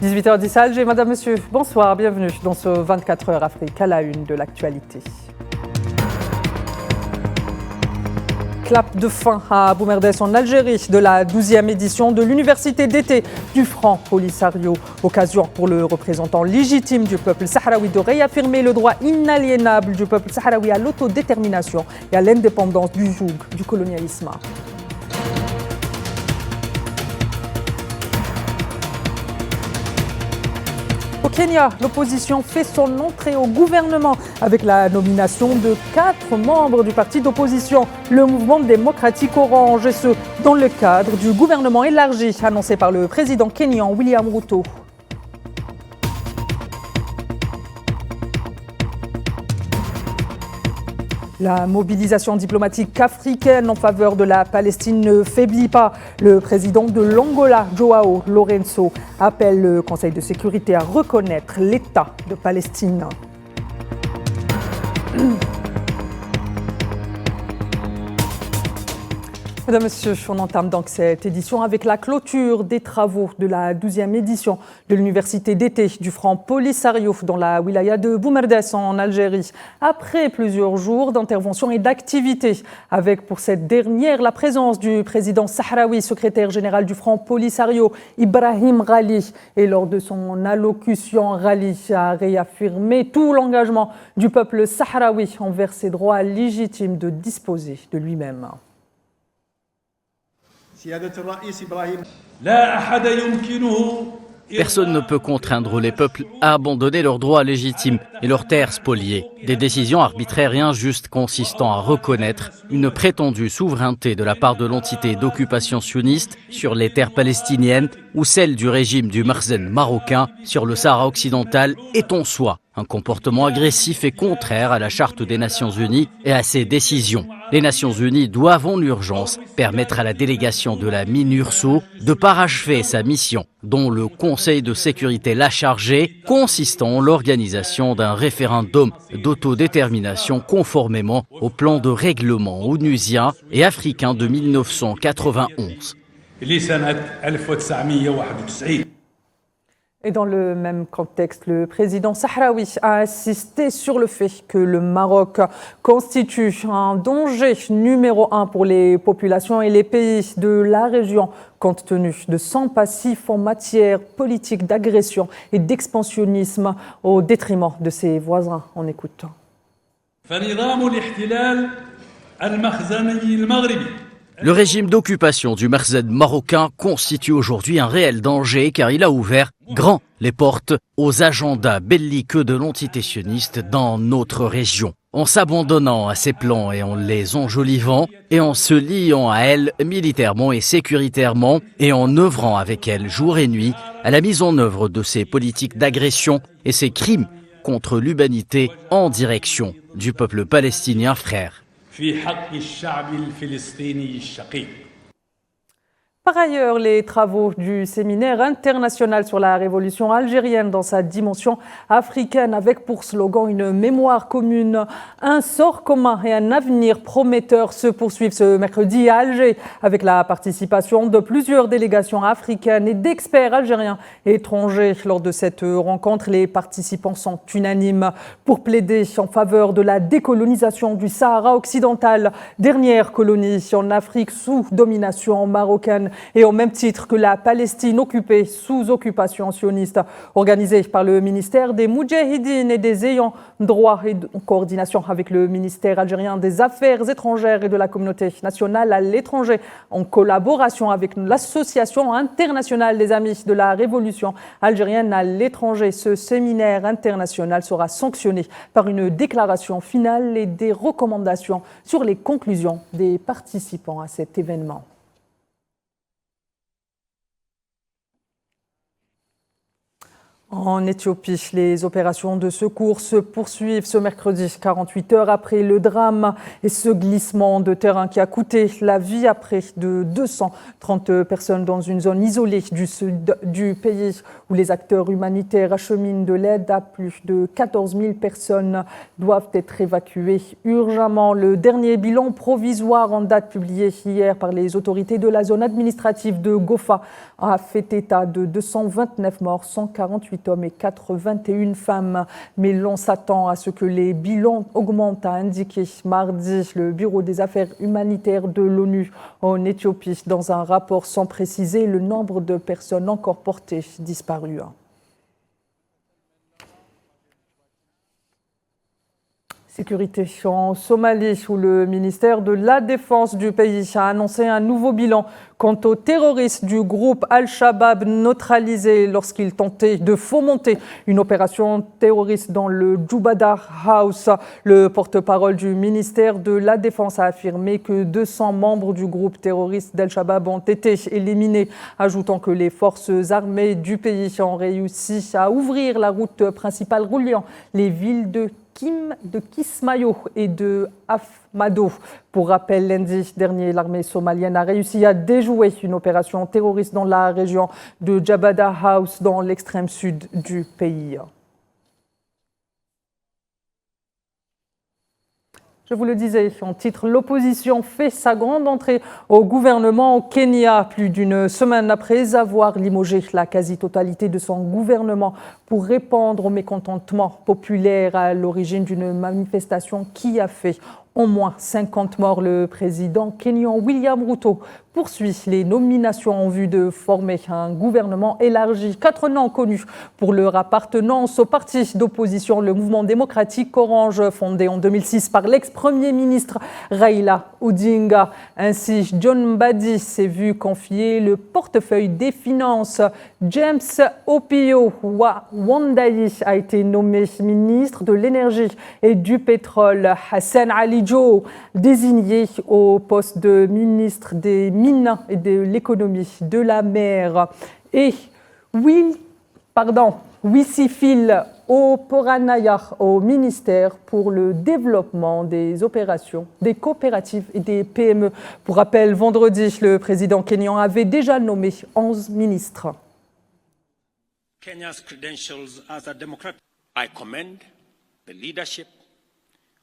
18h10 à Alger. Madame, Monsieur, bonsoir, bienvenue dans ce 24 heures Afrique à la une de l'actualité. Clap de fin à Boumerdès en Algérie de la 12e édition de l'université d'été du Front Polisario. Occasion pour le représentant légitime du peuple sahraoui de réaffirmer le droit inaliénable du peuple sahraoui à l'autodétermination et à l'indépendance du joug du colonialisme. Au Kenya, l'opposition fait son entrée au gouvernement avec la nomination de 4 membres du parti d'opposition, le mouvement démocratique Orange, et ce, dans le cadre du gouvernement élargi annoncé par le président kényan William Ruto. La mobilisation diplomatique africaine en faveur de la Palestine ne faiblit pas. Le président de l'Angola, Joao Lourenço, appelle le Conseil de sécurité à reconnaître l'État de Palestine. Mesdames, Messieurs, on entame donc cette édition avec la clôture des travaux de la 12e édition de l'université d'été du Front Polisario dans la wilaya de Boumerdès en Algérie. Après plusieurs jours d'intervention et d'activité, avec pour cette dernière la présence du président sahraoui, secrétaire général du Front Polisario, Ibrahim Ghali. Et lors de son allocution, Ghali a réaffirmé tout l'engagement du peuple sahraoui envers ses droits légitimes de disposer de lui-même. Personne ne peut contraindre les peuples à abandonner leurs droits légitimes et leurs terres spoliées. Des décisions arbitraires et injustes consistant à reconnaître une prétendue souveraineté de la part de l'entité d'occupation sioniste sur les terres palestiniennes ou celle du régime du Makhzen marocain sur le Sahara occidental est en soi un comportement agressif et contraire à la Charte des Nations Unies et à ses décisions. Les Nations Unies doivent en urgence permettre à la délégation de la MINURSO de parachever sa mission, dont le Conseil de sécurité l'a chargée, consistant en l'organisation d'un référendum d'autodétermination conformément au plan de règlement onusien et africain de 1991. Et dans le même contexte, le président sahraoui a insisté sur le fait que le Maroc constitue un danger numéro 1 pour les populations et les pays de la région, compte tenu de son passif en matière politique d'agression et d'expansionnisme au détriment de ses voisins. On écoute. Le régime d'occupation du Makhzen marocain constitue aujourd'hui un réel danger car il a ouvert grand les portes aux agendas belliqueux de l'entité sioniste dans notre région. En s'abandonnant à ses plans et en les enjolivant et en se liant à elle militairement et sécuritairement et en œuvrant avec elle jour et nuit à la mise en œuvre de ses politiques d'agression et ses crimes contre l'humanité en direction du peuple palestinien frère. Par ailleurs, les travaux du séminaire international sur la révolution algérienne dans sa dimension africaine avec pour slogan une mémoire commune, un sort commun et un avenir prometteur se poursuivent ce mercredi à Alger avec la participation de plusieurs délégations africaines et d'experts algériens et étrangers. Lors de cette rencontre, les participants sont unanimes pour plaider en faveur de la décolonisation du Sahara occidental, dernière colonie en Afrique sous domination marocaine, et au même titre que la Palestine occupée sous occupation sioniste, organisée par le ministère des Moudjahidines et des ayants droit et en coordination avec le ministère algérien des Affaires étrangères et de la communauté nationale à l'étranger, en collaboration avec l'Association internationale des amis de la révolution algérienne à l'étranger. Ce séminaire international sera sanctionné par une déclaration finale et des recommandations sur les conclusions des participants à cet événement. En Éthiopie, les opérations de secours se poursuivent ce mercredi, 48 heures après le drame et ce glissement de terrain qui a coûté la vie à près de 230 personnes dans une zone isolée du sud du pays où les acteurs humanitaires acheminent de l'aide à plus de 14 000 personnes doivent être évacuées urgemment. Le dernier bilan provisoire en date publié hier par les autorités de la zone administrative de Gofa a fait état de 229 morts, 148 hommes et 81 femmes. Mais l'on s'attend à ce que les bilans augmentent, a indiqué mardi le Bureau des affaires humanitaires de l'ONU en Éthiopie dans un rapport sans préciser le nombre de personnes encore portées disparues. Sécurité en Somalie, où le ministère de la Défense du pays a annoncé un nouveau bilan quant aux terroristes du groupe Al-Shabaab neutralisés lorsqu'ils tentaient de fomenter une opération terroriste dans le Jubada House. Le porte-parole du ministère de la Défense a affirmé que 200 membres du groupe terroriste d'Al-Shabaab ont été éliminés, ajoutant que les forces armées du pays ont réussi à ouvrir la route principale reliant les villes de Kismayo et de Afmado. Pour rappel, lundi dernier, l'armée somalienne a réussi à déjouer une opération terroriste dans la région de Jabada House, dans l'extrême sud du pays. Je vous le disais en titre, l'opposition fait sa grande entrée au gouvernement au Kenya, plus d'une semaine après avoir limogé la quasi-totalité de son gouvernement pour répondre au mécontentement populaire à l'origine d'une manifestation qui a fait au moins 50 morts. Le président kenyan William Ruto poursuit les nominations en vue de former un gouvernement élargi. 4 noms connus pour leur appartenance au parti d'opposition, le Mouvement démocratique Orange, fondé en 2006 par l'ex-premier ministre Raila Odinga. Ainsi, John Mbadi s'est vu confier le portefeuille des finances. James Opiyo Wandayi a été nommé ministre de l'énergie et du pétrole. Hassan Ali Joe désigné au poste de ministre des Mines et de l'économie de la mer. Et Wisifil Oporanaya au ministère pour le développement des opérations, des coopératives et des PME. Pour rappel, vendredi, le président kenyan avait déjà nommé 11 ministres. Kenya's credentials as a democrat. I commend the leadership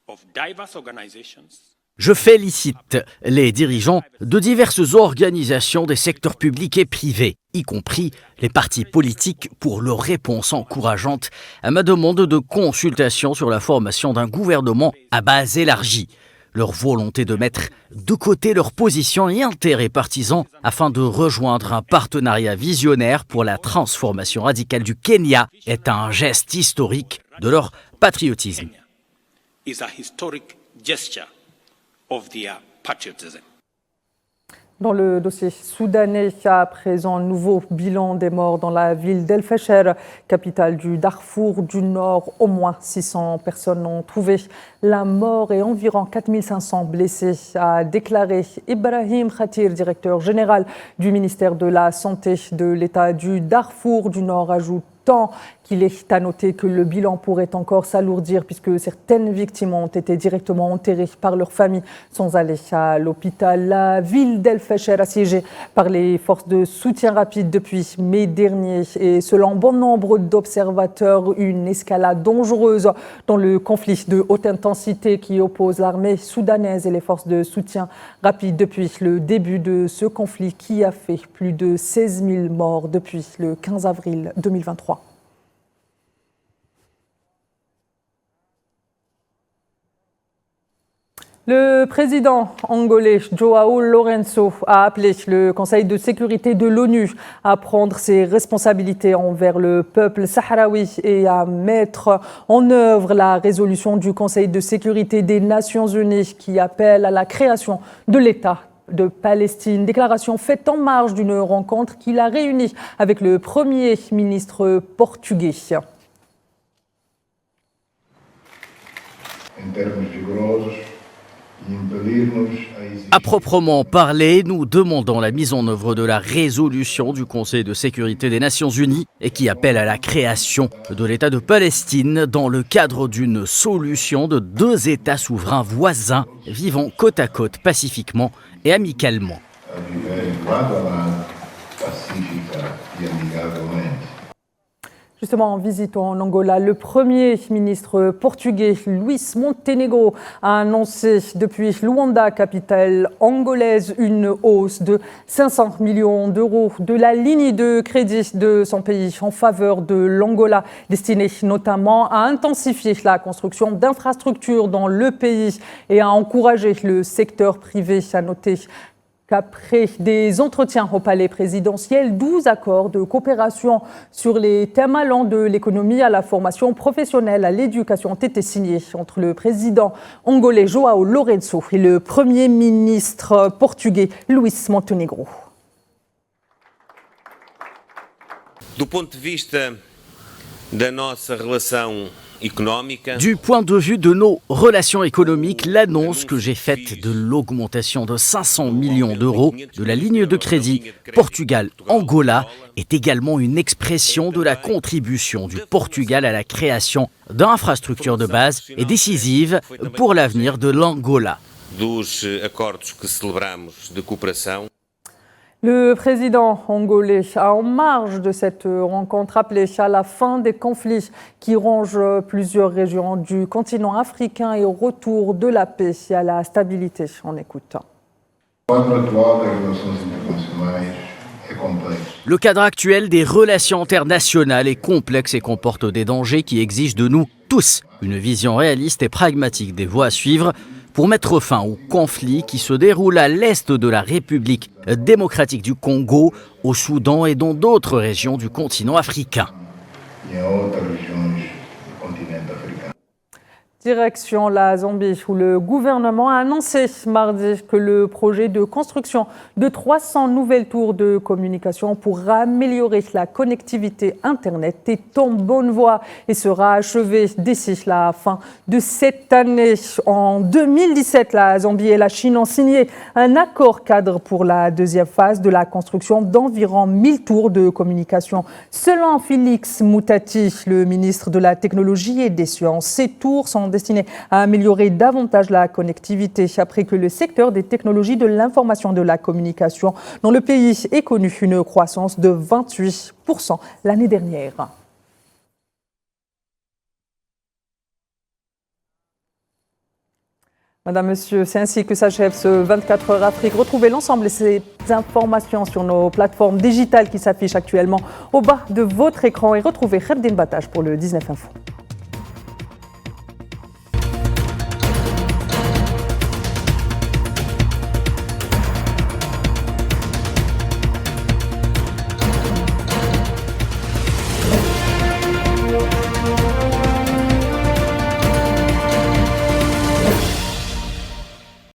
of diverse organizations. Je félicite les dirigeants de diverses organisations des secteurs publics et privés, y compris les partis politiques, pour leur réponse encourageante à ma demande de consultation sur la formation d'un gouvernement à base élargie. Leur volonté de mettre de côté leurs positions et intérêts partisans afin de rejoindre un partenariat visionnaire pour la transformation radicale du Kenya est un geste historique de leur patriotisme. Dans le dossier soudanais, à présent, nouveau bilan des morts dans la ville d'El Fasher, capitale du Darfour du Nord. Au moins 600 personnes ont trouvé la mort et environ 4500 blessés, a déclaré Ibrahim Khatir, directeur général du ministère de la Santé de l'État du Darfour du Nord, ajoutant qu'il est à noter que le bilan pourrait encore s'alourdir puisque certaines victimes ont été directement enterrées par leur famille sans aller à l'hôpital. La ville d'El Fasher assiégée par les forces de soutien rapide depuis mai dernier et selon bon nombre d'observateurs, une escalade dangereuse dans le conflit de haute intensité qui oppose l'armée soudanaise et les forces de soutien rapide depuis le début de ce conflit qui a fait plus de 16 000 morts depuis le 15 avril 2023. Le président angolais João Lourenço a appelé le Conseil de sécurité de l'ONU à prendre ses responsabilités envers le peuple sahraoui et à mettre en œuvre la résolution du Conseil de sécurité des Nations Unies qui appelle à la création de l'État de Palestine. Déclaration faite en marge d'une rencontre qu'il a réunie avec le Premier ministre portugais. Em termos vigorosos, À proprement parler, nous demandons la mise en œuvre de la résolution du Conseil de sécurité des Nations Unies et qui appelle à la création de l'État de Palestine dans le cadre d'une solution de 2 États souverains voisins vivant côte à côte pacifiquement et amicalement. Justement, en visite en Angola, le Premier ministre portugais Luís Montenegro a annoncé depuis Luanda, capitale angolaise, une hausse de 500 millions d'euros de la ligne de crédit de son pays en faveur de l'Angola, destinée notamment à intensifier la construction d'infrastructures dans le pays et à encourager le secteur privé. À noter qu'après des entretiens au palais présidentiel, 12 accords de coopération sur les thèmes allant de l'économie à la formation professionnelle à l'éducation ont été signés entre le président angolais João Lourenço et le Premier ministre portugais Luís Montenegro. Do ponto de vista da nossa relação économique. Du point de vue de nos relations économiques, l'annonce que j'ai faite de l'augmentation de 500 millions d'euros de la ligne de crédit Portugal-Angola est également une expression de la contribution du Portugal à la création d'infrastructures de base et décisive pour l'avenir de l'Angola. Dos acordos que celebramos de cooperação. Le président angolais a, en marge de cette rencontre, appelé à la fin des conflits qui rongent plusieurs régions du continent africain et au retour de la paix et à la stabilité. On écoute. Le cadre actuel des relations internationales est complexe et comporte des dangers qui exigent de nous tous une vision réaliste et pragmatique des voies à suivre pour mettre fin au conflit qui se déroule à l'est de la République démocratique du Congo, au Soudan et dans d'autres régions du continent africain. Direction la Zambie, où le gouvernement a annoncé mardi que le projet de construction de 300 nouvelles tours de communication pour améliorer la connectivité Internet est en bonne voie et sera achevé d'ici la fin de cette année. En 2017, la Zambie et la Chine ont signé un accord cadre pour la deuxième phase de la construction d'environ 1000 tours de communication. Selon Félix Moutati, le ministre de la Technologie et des Sciences, ces tours sont destinés à améliorer davantage la connectivité après que le secteur des technologies de l'information et de la communication dans le pays ait connu une croissance de 28% l'année dernière. Madame, Monsieur, c'est ainsi que s'achève ce 24 heures Afrique. Retrouvez l'ensemble de ces informations sur nos plateformes digitales qui s'affichent actuellement au bas de votre écran et retrouvez Kherdin Batage pour le 19 Info.